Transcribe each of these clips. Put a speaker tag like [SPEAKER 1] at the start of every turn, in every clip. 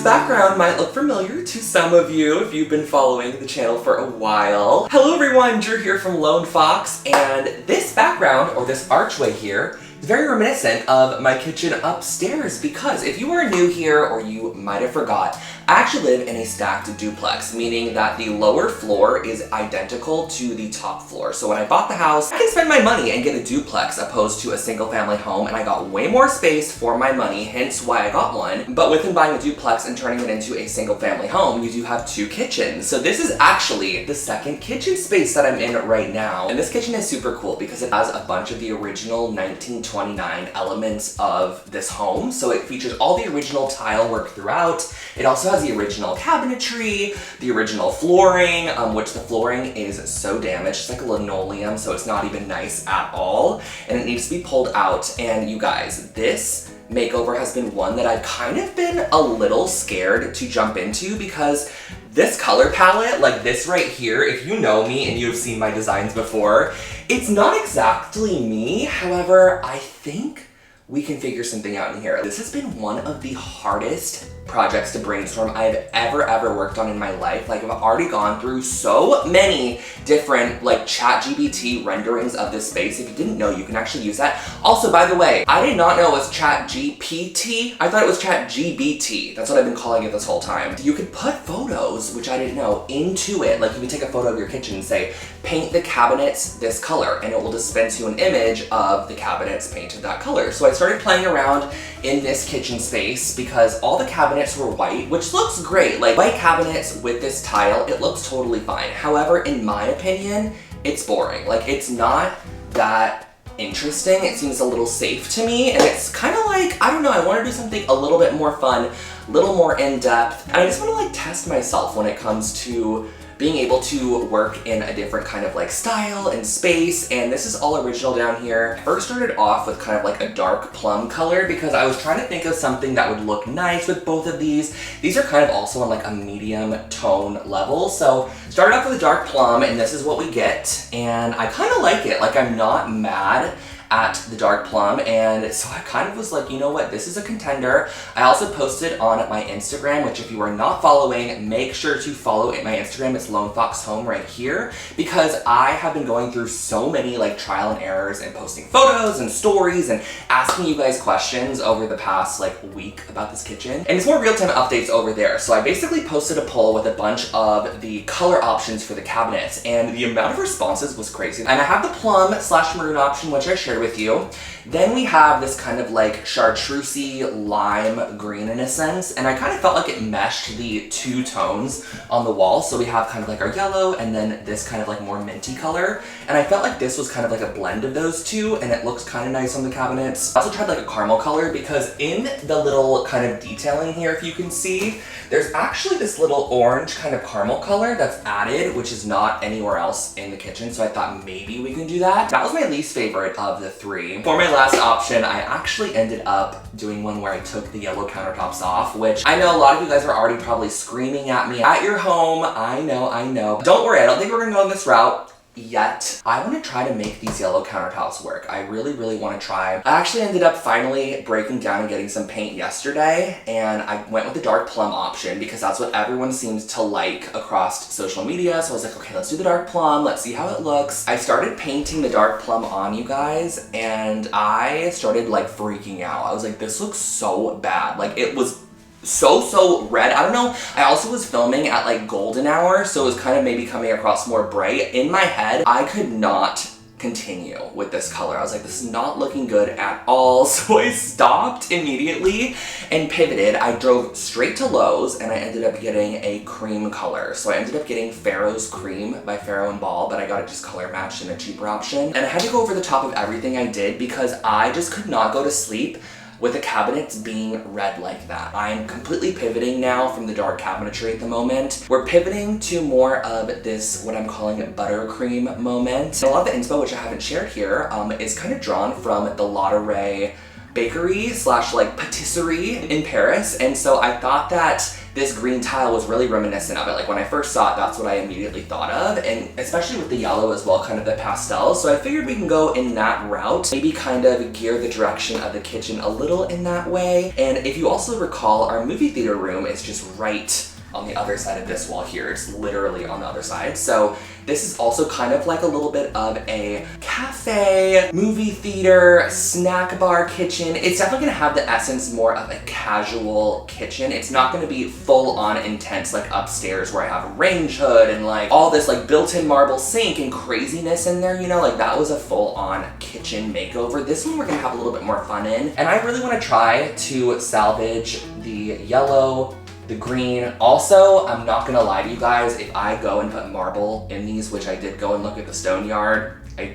[SPEAKER 1] background might look familiar to some of you if you've been following the channel for a while. Hello everyone, Drew here from Lone Fox, and this background, or this archway here, is very reminiscent of my kitchen upstairs because if you are new here or you might have forgot, I actually live in a stacked duplex, meaning that the lower floor is identical to the top floor. So when I bought the house, I can spend my money and get a duplex opposed to a single family home, and I got way more space for my money, hence why I got one. But within buying a duplex and turning it into a single family home, you do have two kitchens. So this is actually the second kitchen space that I'm in right now. And this kitchen is super cool because it has a bunch of the original 1929 elements of this home. So it features all the original tile work throughout. It also has the original cabinetry, the original flooring, which the flooring is so damaged. It's like a linoleum, so it's not even nice at all. And it needs to be pulled out. And you guys, this makeover has been one that I've kind of been a little scared to jump into because this color palette, like this right here, if you know me and you've seen my designs before, it's not exactly me. However, I think we can figure something out in here. This has been one of the hardest projects to brainstorm I've ever worked on in my life. Like, I've already gone through so many different like ChatGPT renderings of this space. If you didn't know, you can actually use that. Also, by the way, I did not know it was ChatGPT. I thought it was ChatGBT. That's what I've been calling it this whole time. You could put photos, which I didn't know, into it. Like, you can take a photo of your kitchen and say, paint the cabinets this color, and it will dispense you an image of the cabinets painted that color. So I started playing around in this kitchen space because all the cabinets were white, which looks great. Like, white cabinets with this tile, it looks totally fine. However, in my opinion, it's boring. Like, it's not that interesting. It seems a little safe to me, and it's kind of like, I don't know, I want to do something a little bit more fun, a little more in-depth, and I just want to like test myself when it comes to being able to work in a different kind of like style and space. And this is all original down here. I first started off with kind of like a dark plum color because I was trying to think of something that would look nice with both of these. These are kind of also on like a medium tone level. So started off with a dark plum, and this is what we get. And I kind of like it. Like, I'm not mad at the dark plum, and so I kind of was like, you know what, this is a contender. I also posted on my Instagram, which if you are not following, make sure to follow it. My Instagram is Lone Fox Home right here, because I have been going through so many like trial and errors and posting photos and stories and asking you guys questions over the past like week about this kitchen. And it's more real-time updates over there. So I basically posted a poll with a bunch of the color options for the cabinets, and the amount of responses was crazy. And I have the plum / maroon option, which I shared with you. Then we have this kind of like chartreusey lime green in a sense, and I kind of felt like it meshed the two tones on the wall. So we have kind of like our yellow and then this kind of like more minty color, and I felt like this was kind of like a blend of those two, and it looks kind of nice on the cabinets. I also tried like a caramel color because in the little kind of detailing here, if you can see, there's actually this little orange kind of caramel color that's added, which is not anywhere else in the kitchen. So I thought maybe we can do that. That was my least favorite of the three. For my last option, I actually ended up doing one where I took the yellow countertops off, which I know a lot of you guys are already probably screaming at me at your home. I know. Don't worry, I don't think we're gonna go this route yet. I want to try to make these yellow countertops work. I really want to try. I actually ended up finally breaking down and getting some paint yesterday, and I went with the dark plum option because that's what everyone seems to like across social media. So I was like, okay, let's do the dark plum. Let's see how it looks. I started painting the dark plum on, you guys, and I started like freaking out. I was like, this looks so bad. Like, it was so red. I don't know. I also was filming at like golden hour, so it was kind of maybe coming across more bright. In my head, I could not continue with this color. I was like, this is not looking good at all. So I stopped immediately and pivoted. I drove straight to Lowe's, and I ended up getting a cream color. So I ended up getting Farrow's Cream by Farrow and Ball, but I got it just color matched in a cheaper option. And I had to go over the top of everything I did because I just could not go to sleep with the cabinets being red like that. I'm completely pivoting now from the dark cabinetry at the moment. We're pivoting to more of this, what I'm calling buttercream moment. And a lot of the inspo, which I haven't shared here, is kind of drawn from the Lotte bakery / like patisserie in Paris. And so I thought that this green tile was really reminiscent of it. Like when I first saw it, that's what I immediately thought of, and especially with the yellow as well, kind of the pastel. So I figured we can go in that route, maybe kind of gear the direction of the kitchen a little in that way. And if you also recall, our movie theater room is just right on the other side of this wall here. It's literally on the other side. So this is also kind of like a little bit of a cafe, movie theater, snack bar kitchen. It's definitely gonna have the essence more of a casual kitchen. It's not gonna be full on intense like upstairs where I have a range hood and like all this like built-in marble sink and craziness in there, you know, like that was a full on kitchen makeover. This one we're gonna have a little bit more fun in. And I really wanna try to salvage the yellow, the green. Also, I'm not gonna lie to you guys, if I go and put marble in these, which I did go and look at the stone yard, I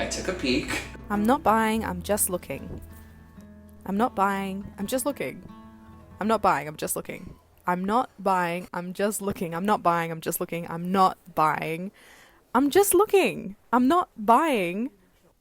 [SPEAKER 1] took a peek.
[SPEAKER 2] I'm not buying, I'm just looking. I'm not buying, I'm just looking. I'm not buying, I'm just looking. I'm not buying, I'm just looking. I'm not buying, I'm just looking. I'm not buying, I'm just looking. I'm not buying,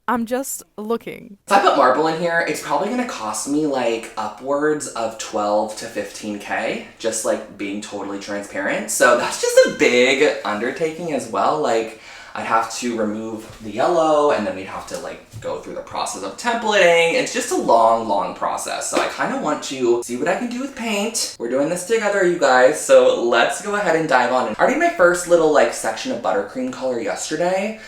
[SPEAKER 2] I'm just looking.
[SPEAKER 1] If I put marble in here, it's probably gonna cost me like upwards of 12 to 15K, just like being totally transparent. So that's just a big undertaking as well. Like I'd have to remove the yellow and then we'd have to like go through the process of templating. It's just a long process. So I kind of want to see what I can do with paint. We're doing this together, you guys. So let's go ahead and dive on. I already did my first little like section of buttercream color yesterday.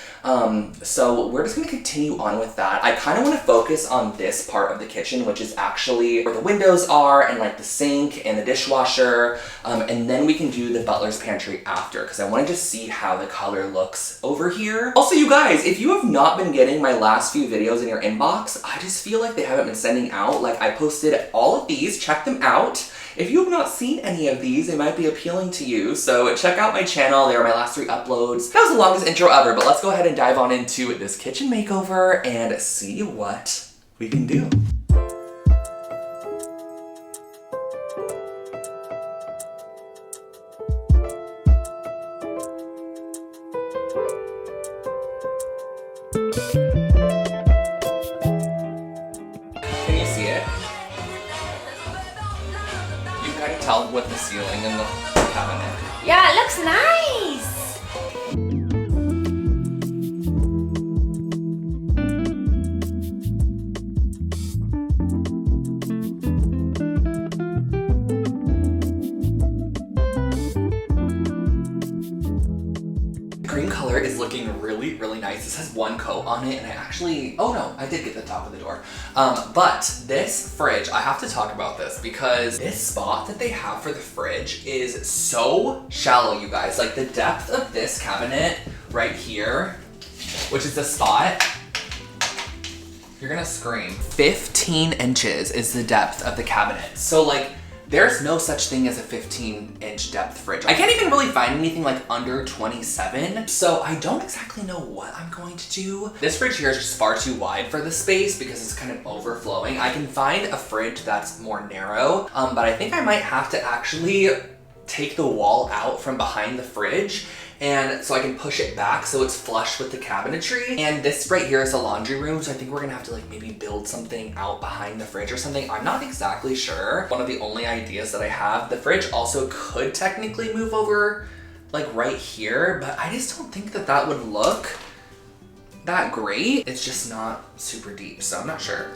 [SPEAKER 1] So we're just gonna continue on with that. I kind of want to focus on this part of the kitchen, which is actually where the windows are and like the sink and the dishwasher. And then we can do the butler's pantry after, because I want to just see how the color looks over here. Also, you guys, if you have not been getting my last few videos in your inbox, I just feel like they haven't been sending out. Like I posted all of these, check them out. If you have not seen any of these, they might be appealing to you. So check out my channel. They are my last 3 uploads. That was the longest intro ever, but let's go ahead and dive on into this kitchen makeover and see what we can do. Can you see it? You can kind of tell with the ceiling and the cabinet.
[SPEAKER 3] Yeah, it looks nice.
[SPEAKER 1] Green color is looking really nice. This has 1 coat on it, and I actually, oh no, I did get the top of the door. But this fridge, I have to talk about this because this spot that they have for the fridge is so shallow, you guys. Like the depth of this cabinet right here, which is the spot, you're gonna scream. 15 inches is the depth of the cabinet. So like, there's no such thing as a 15-inch depth fridge. I can't even really find anything like under 27, so I don't exactly know what I'm going to do. This fridge here is just far too wide for the space because it's kind of overflowing. I can find a fridge that's more narrow, but I think I might have to actually take the wall out from behind the fridge, and so I can push it back so it's flush with the cabinetry. And this right here is a laundry room, so I think we're gonna have to like maybe build something out behind the fridge or something. I'm not exactly sure. One of the only ideas that I have, the fridge also could technically move over like right here, but I just don't think that that would look that great. It's just not super deep, so I'm not sure.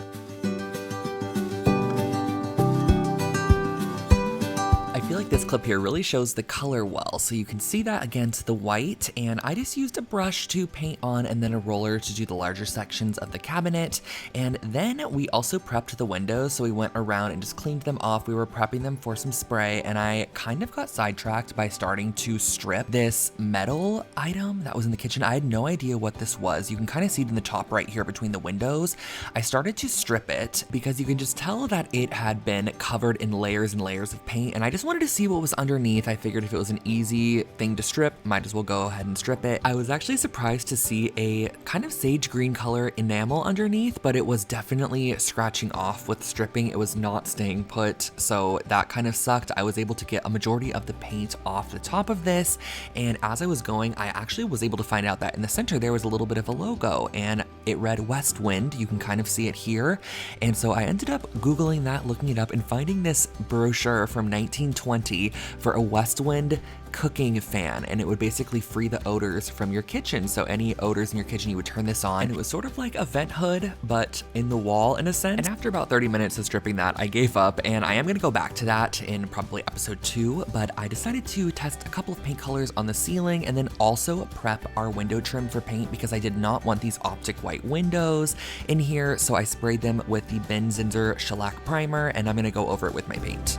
[SPEAKER 1] I feel like this clip here really shows the color well, so you can see that against the white, and I just used a brush to paint on and then a roller to do the larger sections of the cabinet. And then we also prepped the windows, so we went around and just cleaned them off. We were prepping them for some spray, and I kind of got sidetracked by starting to strip this metal item that was in the kitchen. I had no idea what this was. You can kind of see it in the top right here between the windows. I started to strip it because you can just tell that it had been covered in layers and layers of paint, and I just wanted to see what was underneath. I figured if it was an easy thing to strip, might as well go ahead and strip it. I was actually surprised to see a kind of sage green color enamel underneath, but it was definitely scratching off with stripping. It was not staying put, so that kind of sucked. I was able to get a majority of the paint off the top of this, and as I was going, I actually was able to find out that in the center there was a little bit of a logo, and it read West Wind. You can kind of see it here, and so I ended up Googling that, looking it up, and finding this brochure from 1920. 1920 for a west wind cooking fan, and it would basically free the odors from your kitchen. So any odors in your kitchen, you would turn this on. And it was sort of like a vent hood, but in the wall in a sense. And after about 30 minutes of stripping that, I gave up, and I am gonna go back to that in probably episode 2, but I decided to test a couple of paint colors on the ceiling and then also prep our window trim for paint because I did not want these optic white windows in here. So I sprayed them with the Ben Zinsser shellac primer, and I'm gonna go over it with my paint.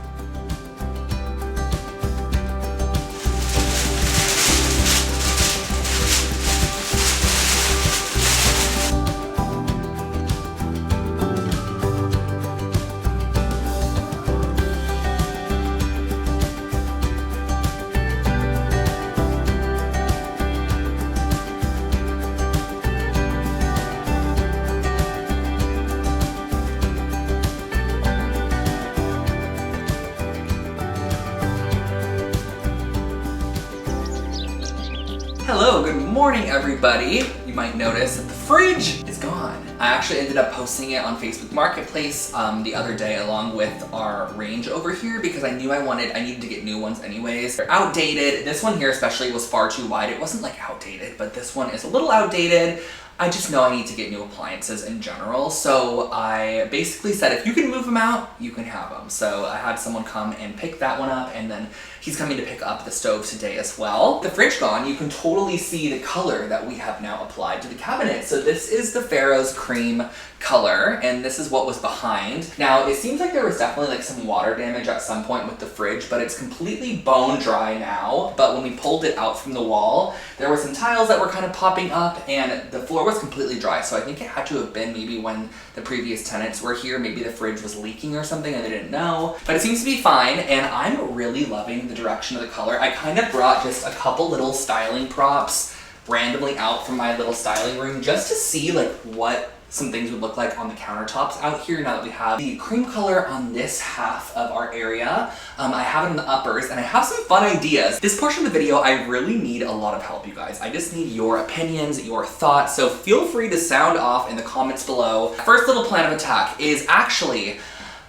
[SPEAKER 1] Hello, good morning everybody. You might notice that the fridge is gone. I actually ended up posting it on Facebook Marketplace the other day along with our range over here because I knew I needed to get new ones anyways. They're outdated. This one here especially was far too wide. It wasn't like outdated, but this one is a little outdated. I just know I need to get new appliances in general, so I basically said if you can move them out, you can have them. So I had someone come and pick that one up, and then he's coming to pick up the stove today as well. The fridge gone, you can totally see the color that we have now applied to the cabinet. So this is the Pharaoh's cream color, and this is what was behind. Now, it seems like there was definitely like some water damage at some point with the fridge, but it's completely bone dry now. But when we pulled it out from the wall, there were some tiles that were kind of popping up, and the floor was completely dry. So I think it had to have been maybe when the previous tenants were here, maybe the fridge was leaking or something and they didn't know. But it seems to be fine, and I'm really loving the direction of the color. I kind of brought just a couple little styling props randomly out from my little styling room just to see like what some things would look like on the countertops out here now that we have the cream color on this half of our area. I have it in the uppers, and I have some fun ideas. This portion of the video, I really need a lot of help, you guys. I just need your opinions, your thoughts, so feel free to sound off in the comments below. First little plan of attack is actually,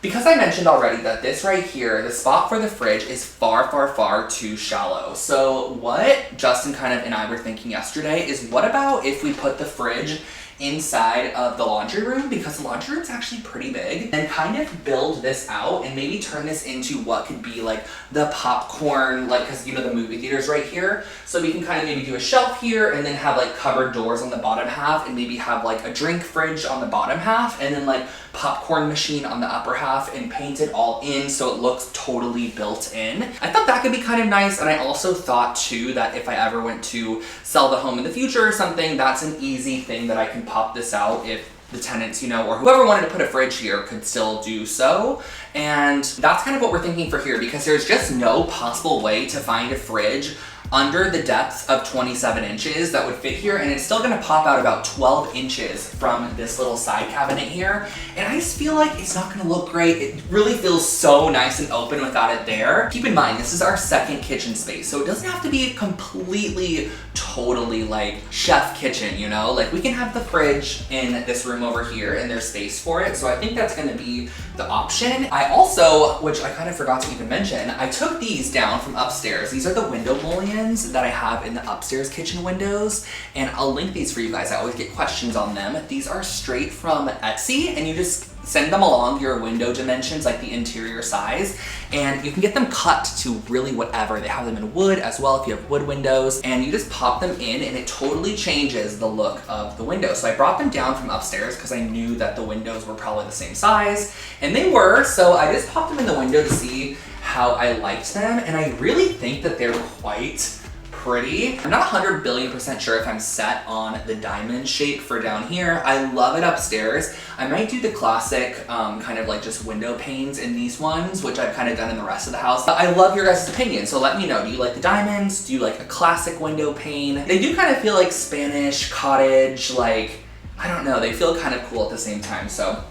[SPEAKER 1] because I mentioned already that this right here, the spot for the fridge is far, far, far too shallow. So what Justin and I were thinking yesterday is, what about if we put the fridge inside of the laundry room, because the laundry room's actually pretty big, and kind of build this out and maybe turn this into what could be like the popcorn, like, because you know the movie theater's right here, so we can kind of maybe do a shelf here and then have like cupboard doors on the bottom half, and maybe have like a drink fridge on the bottom half, and then like popcorn machine on the upper half, and paint it all in so it looks totally built in. I thought that could be kind of nice, and I also thought too that if I ever went to sell the home in the future or something, that's an easy thing that I can pop this out if the tenants, you know, or whoever wanted to put a fridge here could still do so. And that's kind of what we're thinking for here, because there's just no possible way to find a fridge under the depth of 27 inches that would fit here, and it's still gonna pop out about 12 inches from this little side cabinet here, and I just feel like it's not gonna look great. It really feels so nice and open without it there. Keep in mind, this is our second kitchen space, so it doesn't have to be completely, totally like chef kitchen, you know? Like we can have the fridge in this room over here, and there's space for it, so I think that's gonna be the option. I also, which I kind of forgot to even mention, I took these down from upstairs. These are the window mullions that I have in the upstairs kitchen windows, and I'll link these for you guys. I always get questions on them. These are straight from Etsy, and you just send them along your window dimensions, like the interior size, and you can get them cut to really whatever. They have them in wood as well if you have wood windows, and you just pop them in and it totally changes the look of the window. So I brought them down from upstairs because I knew that the windows were probably the same size, and they were, so I just popped them in the window to see how I liked them, and I really think that they're quite pretty. I'm not 100 billion% sure if I'm set on the diamond shape for down here. I love it upstairs. I might do the classic kind of like just window panes in these ones, which I've kind of done in the rest of the house. But I love your guys' opinion, so let me know. Do you like the diamonds? Do you like a classic window pane? They do kind of feel like Spanish cottage, like, I don't know, they feel kind of cool at the same time, so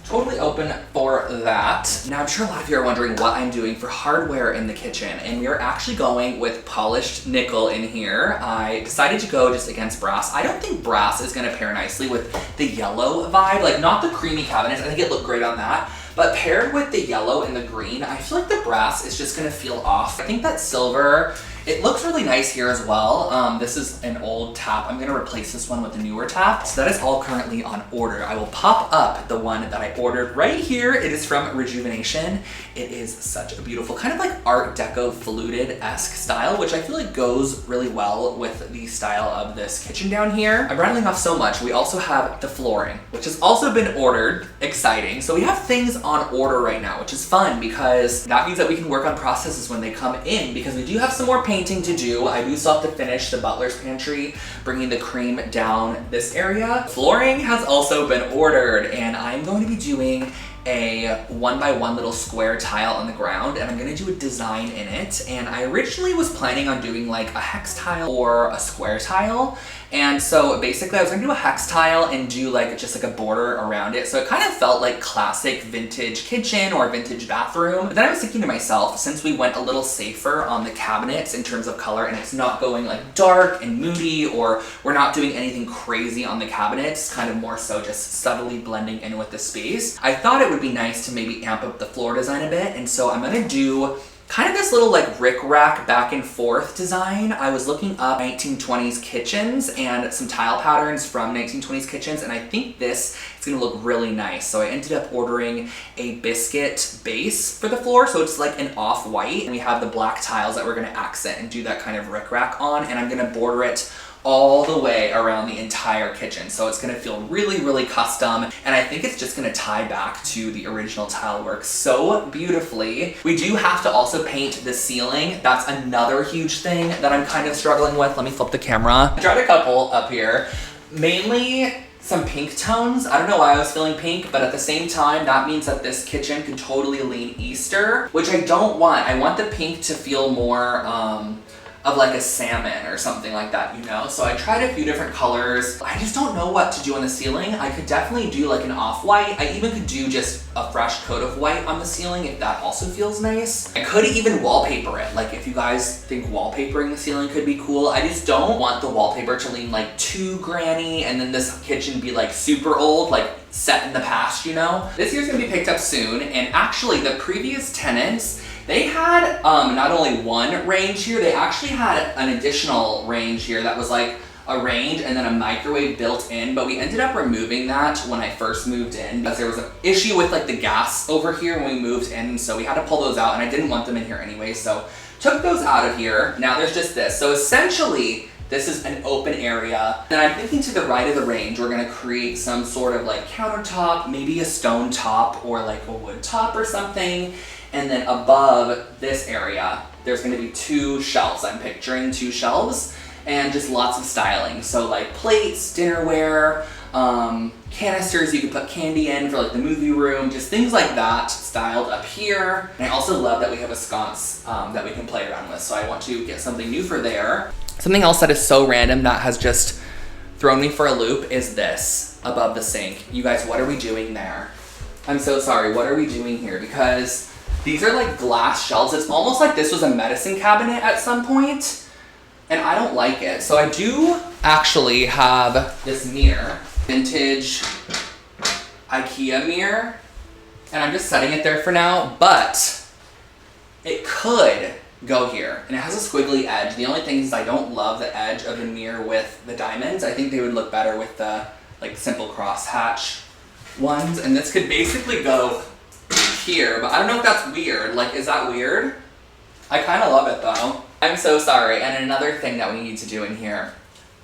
[SPEAKER 1] totally open for that. Now I'm sure a lot of you are wondering what I'm doing for hardware in the kitchen, and we are actually going with polished nickel in here. I decided to go just against brass. I don't think brass is gonna pair nicely with the yellow vibe, like not the creamy cabinets, I think it looked great on that, but paired with the yellow and the green, I feel like the brass is just gonna feel off. I think that silver, it looks really nice here as well. This is an old tap. I'm gonna replace this one with a newer tap. So that is all currently on order. I will pop up the one that I ordered right here. It is from Rejuvenation. It is such a beautiful, kind of like Art Deco fluted-esque style, which I feel like goes really well with the style of this kitchen down here. I'm rattling off so much. We also have the flooring, which has also been ordered. Exciting. So we have things on order right now, which is fun because that means that we can work on processes when they come in, because we do have some more painting to do. I do still have to finish the butler's pantry, bringing the cream down this area. Flooring has also been ordered, and I'm going to be doing a 1x1 little square tile on the ground, and I'm gonna do a design in it. And I originally was planning on doing like a hex tile or a square tile. And so basically I was gonna do a hex tile and do like just like a border around it. So it kind of felt like classic vintage kitchen or vintage bathroom. But then I was thinking to myself, since we went a little safer on the cabinets in terms of color, and it's not going like dark and moody, or we're not doing anything crazy on the cabinets, kind of more so just subtly blending in with the space, I thought it would be nice to maybe amp up the floor design a bit. And so I'm gonna do kind of this little like rickrack back and forth design. I was looking up 1920s kitchens and some tile patterns from 1920s kitchens, and I think this is gonna look really nice. So I ended up ordering a biscuit base for the floor. So it's like an off-white, and we have the black tiles that we're gonna accent and do that kind of rickrack on, and I'm gonna border it all the way around the entire kitchen. So it's gonna feel really, really custom, and I think it's just gonna tie back to the original tile work so beautifully. We do have to also paint the ceiling. That's another huge thing that I'm kind of struggling with. Let me flip the camera. I tried a couple up here, mainly some pink tones. I don't know why I was feeling pink, but at the same time, that means that this kitchen could totally lean Easter, which I don't want. I want the pink to feel more, of like a salmon or something like that, you know? So I tried a few different colors. I just don't know what to do on the ceiling. I could definitely do like an off-white. I even could do just a fresh coat of white on the ceiling if that also feels nice. I could even wallpaper it. Like if you guys think wallpapering the ceiling could be cool. I just don't want the wallpaper to lean like too granny and then this kitchen be like super old, like set in the past, you know? This year's gonna be picked up soon, and actually the previous tenants, they had not only one range here, they actually had an additional range here that was like a range and then a microwave built in, but we ended up removing that when I first moved in because there was an issue with like the gas over here when we moved in, so we had to pull those out, and I didn't want them in here anyway, so took those out of here. Now there's just this. So essentially, this is an open area. Then I'm thinking to the right of the range, we're gonna create some sort of like countertop, maybe a stone top or like a wood top or something. And then above this area, there's gonna be 2 shelves. I'm picturing 2 shelves and just lots of styling. So like plates, dinnerware, canisters you could put candy in for like the movie room, just things like that styled up here. And I also love that we have a sconce that we can play around with. So I want to get something new for there. Something else that is so random that has just thrown me for a loop is this above the sink. You guys, what are we doing there? I'm so sorry, what are we doing here? Because these are like glass shelves. It's almost like this was a medicine cabinet at some point, and I don't like it. So I do actually have this mirror, vintage IKEA mirror, and I'm just setting it there for now, but it could go here, and it has a squiggly edge. The only thing is I don't love the edge of the mirror with the diamonds. I think they would look better with the like simple crosshatch ones, and this could basically go here, but I don't know if that's weird. Like, is that weird? I kind of love it though. I'm so sorry. And another thing that we need to do in here,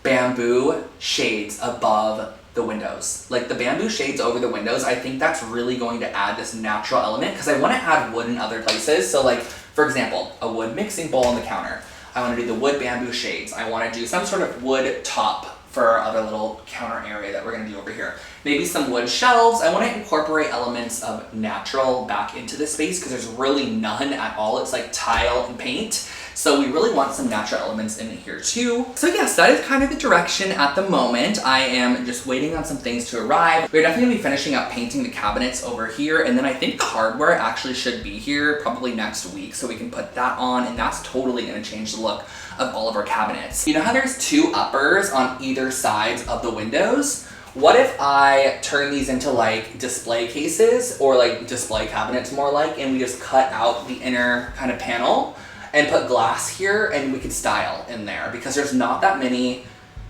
[SPEAKER 1] bamboo shades above the windows. Like the bamboo shades over the windows, I think that's really going to add this natural element because I want to add wood in other places. So like, for example, a wood mixing bowl on the counter. I want to do the wood bamboo shades. I want to do some sort of wood top for our other little counter area that we're gonna do over here. Maybe some wood shelves. I wanna incorporate elements of natural back into this space because there's really none at all. It's like tile and paint. So we really want some natural elements in here too. So yes, that is kind of the direction at the moment. I am just waiting on some things to arrive. We're definitely gonna be finishing up painting the cabinets over here, and then I think the hardware actually should be here probably next week, so we can put that on, and that's totally gonna change the look of all of our cabinets. You know how there's 2 uppers on either sides of the windows? what if I turn these into like display cases or like display cabinets more like, and we just cut out the inner kind of panel and put glass here and we could style in there because there's not that many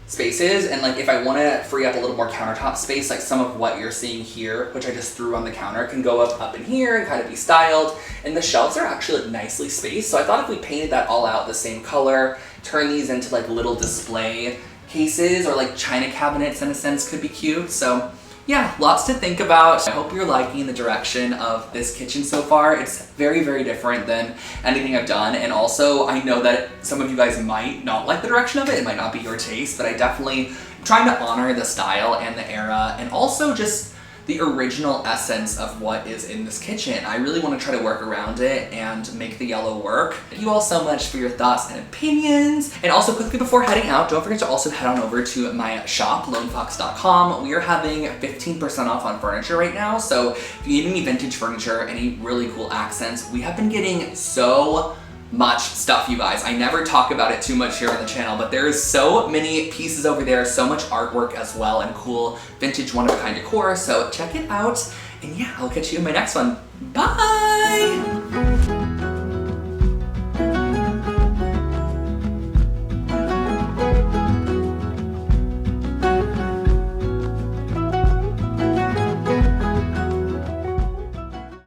[SPEAKER 1] spaces, and like if I want to free up a little more countertop space, like some of what you're seeing here, which I just threw on the counter, can go up in here and kind of be styled, and the shelves are actually like nicely spaced. So I thought if we painted that all out the same color, turn these into like little display cases or like china cabinets in a sense could be cute. So yeah, lots to think about. I hope you're liking the direction of this kitchen so far. It's very, very different than anything I've done. And also, I know that some of you guys might not like the direction of it. It might not be your taste, but I definitely am trying to honor the style and the era and also just the original essence of what is in this kitchen. I really want to try to work around it and make the yellow work. Thank you all so much for your thoughts and opinions. And also quickly before heading out, don't forget to also head on over to my shop, lonefox.com. We are having 15% off on furniture right now. So if you need any vintage furniture, any really cool accents, we have been getting so much stuff, you guys. I never talk about it too much here on the channel, but there is so many pieces over there, so much artwork as well, and cool vintage one-of-a-kind decor. So check it out, and yeah, I'll catch you in my next one. Bye!